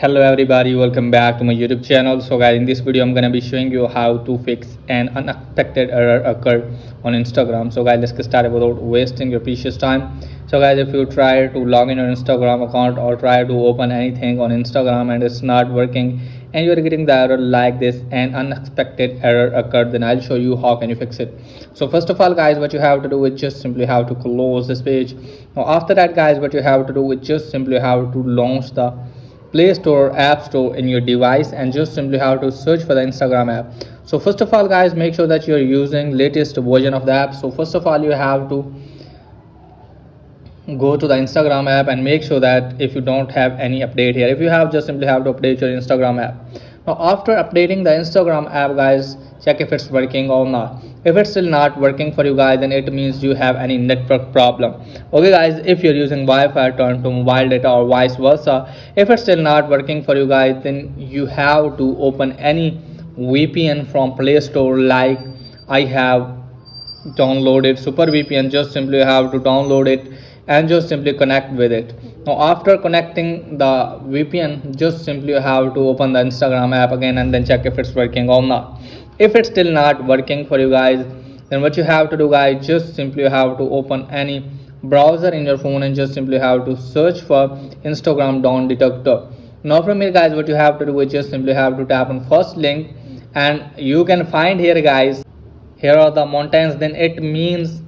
Hello everybody, welcome back to my YouTube channel. So guys, in this video I'm gonna be showing you how to fix an unexpected error occurred on Instagram. So guys, let's get started without wasting your precious time. So guys, if you try to log in your Instagram account or try to open anything on Instagram and it's not working and you're getting the error like this, an unexpected error occurred, then I'll show you how can you fix it. So first of all guys, what you have to do is just simply have to close this page. Now after that guys, what you have to do is just simply have to launch the Play Store, App Store in your device and just simply have to search for the Instagram app. So first of all guys, make sure that you're using latest version of the app. So first of all you have to go to the Instagram app and make sure that if you don't have any update here, if you have, just simply have to update your Instagram app. Now after updating the Instagram app guys, check if it's working or not. If it's still not working for you guys, then it means you have any network problem. Okay guys, if you're using Wi-Fi, turn to mobile data or vice versa. If it's still not working for you guys, then you have to open any VPN from Play Store. Like I have downloaded Super VPN, just simply have to download it and just simply connect with it. Now after connecting the VPN, just simply have to open the Instagram app again and then check if it's working or not. If it's still not working for you guys, then what you have to do guys, just simply have to open any browser in your phone and just simply have to search for Instagram down detector. Now from here guys, what you have to do is just simply have to tap on first link and you can find here guys, here are the mountains, then it means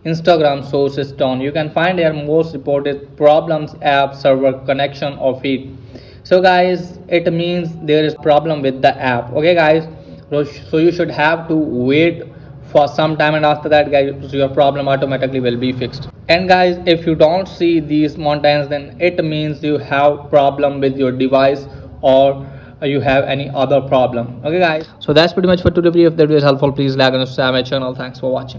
Instagram source is down. You can find here most reported problems, app server connection or feed. So guys, it means there is problem with the app. Okay guys, so you should have to wait for some time and after that guys, your problem automatically will be fixed. And guys, if you don't see these mountains, then it means you have problem with your device or you have any other problem. Okay guys, so that's pretty much for today's video. If that was helpful, please like and subscribe my channel. Thanks for watching.